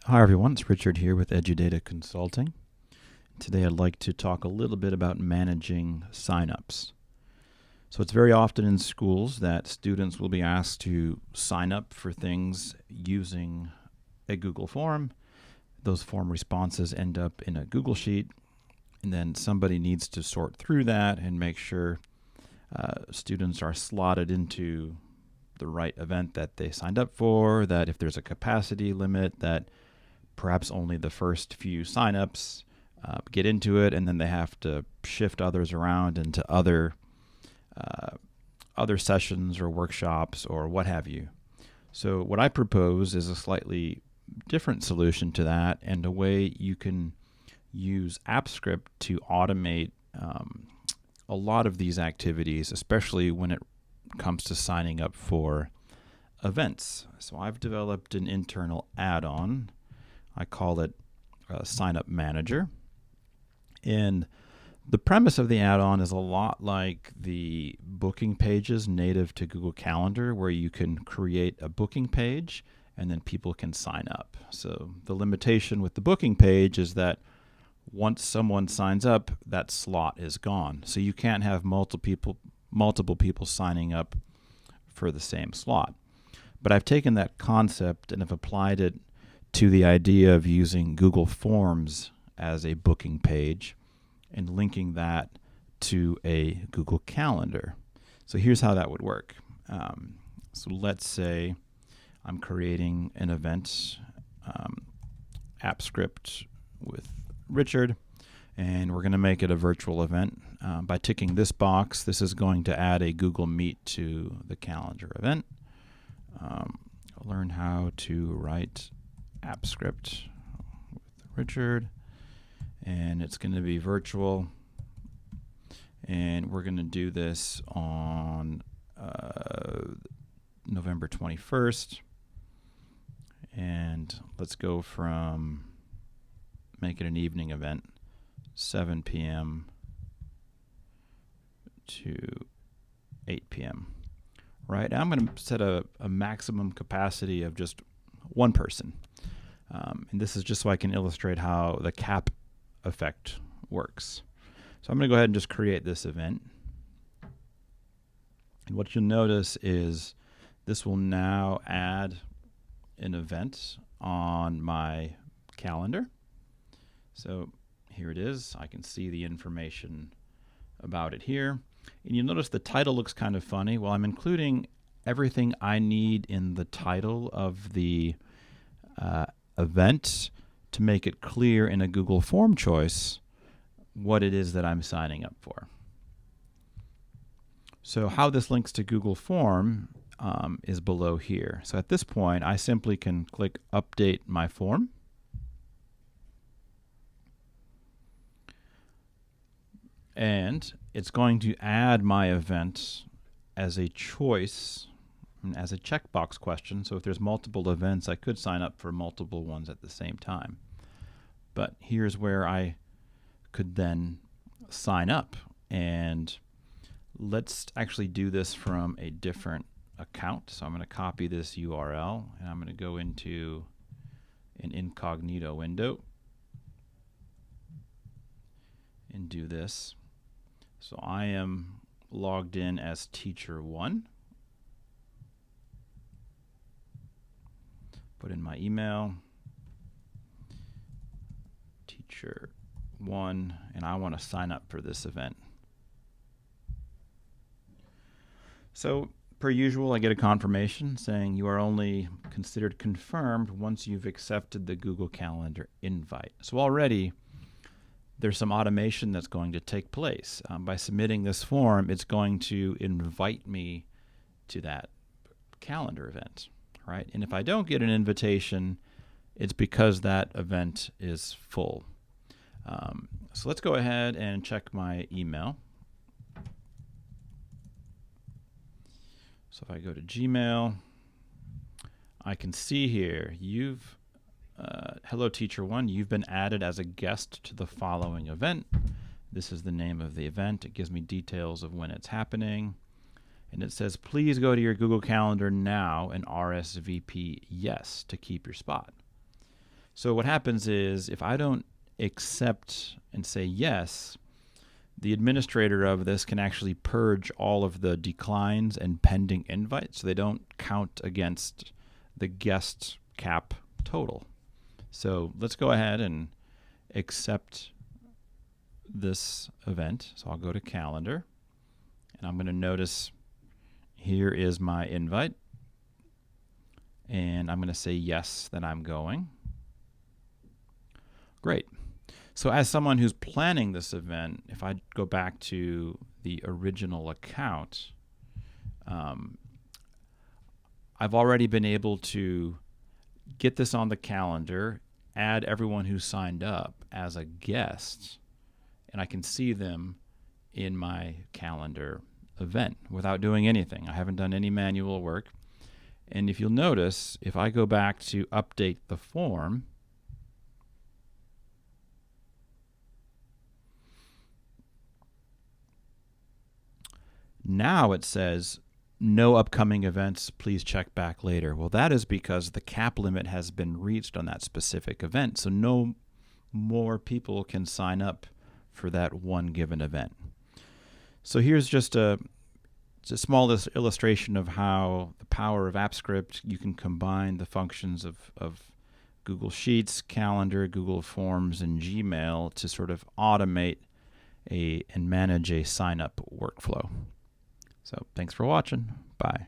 Hi everyone, it's Richard here with EduData Consulting. Today I'd like to talk a little bit about managing signups. So it's very often in schools that students will be asked to sign up for things using a Google form. Those form responses end up in a Google Sheet, and then somebody needs to sort through that and make sure students are slotted into the right event that they signed up for, that if there's a capacity limit, that perhaps only the first few signups get into it, and then they have to shift others around into other sessions or workshops or what have you. So what I propose is a slightly different solution to that, and a way you can use AppScript to automate a lot of these activities, especially when it comes to signing up for events. So I've developed an internal add-on. I call it Sign Up Manager. And the premise of the add-on is a lot like the booking pages native to Google Calendar, where you can create a booking page and then people can sign up. So the limitation with the booking page is that once someone signs up, that slot is gone. So you can't have multiple people signing up for the same slot. But I've taken that concept and have applied it to the idea of using Google Forms as a booking page and linking that to a Google Calendar. So here's how that would work. So let's say I'm creating an event, AppScript with Richard, and we're going to make it a virtual event. By ticking this box, this is going to add a Google Meet to the calendar event. Learn how to write AppScript with Richard, and it's going to be virtual, and we're going to do this on November 21st, and let's go from make it an evening event, 7 p.m. to 8 p.m. Right, I'm going to set a maximum capacity of just one person. And this is just so I can illustrate how the cap effect works. So I'm going to go ahead and just create this event. And what you'll notice is this will now add an event on my calendar. So here it is. I can see the information about it here. And you'll notice the title looks kind of funny. Well, I'm including everything I need in the title of the event to make it clear in a Google form choice what it is that I'm signing up for. So how this links to Google form is below here. So at this point, I simply can click Update My Form. And it's going to add my event as a choice, as a checkbox question. So if there's multiple events, I could sign up for multiple ones at the same time. But here's where I could then sign up. And let's actually do this from a different account. So I'm going to copy this URL, and I'm going to go into an incognito window and do this. So I am logged in as teacher1. Put in my email, teacher1, and I want to sign up for this event. So per usual, I get a confirmation saying you are only considered confirmed once you've accepted the Google Calendar invite. So already there's some automation that's going to take place. By submitting this form, it's going to invite me to that calendar event, right? And if I don't get an invitation, it's because that event is full. So let's go ahead and check my email. So if I go to Gmail, I can see here, hello teacher1, you've been added as a guest to the following event. This is the name of the event. It gives me details of when it's happening. And it says, please go to your Google Calendar now and RSVP yes to keep your spot. So what happens is if I don't accept and say yes, the administrator of this can actually purge all of the declines and pending invites so they don't count against the guest cap total. So let's go ahead and accept this event. So I'll go to calendar and I'm going to notice here is my invite and I'm going to say yes that I'm going. Great. So as someone who's planning this event, if I go back to the original account, I've already been able to get this on the calendar, add everyone who signed up as a guest, and I can see them in my calendar event without doing anything. I haven't done any manual work. And if you'll notice, if I go back to update the form, now it says no upcoming events, please check back later. Well, that is because the cap limit has been reached on that specific event, so no more people can sign up for that one given event. So here's just a small illustration of how the power of AppScript, you can combine the functions of Google Sheets, Calendar, Google Forms, and Gmail to sort of automate and manage a sign-up workflow. So thanks for watching. Bye.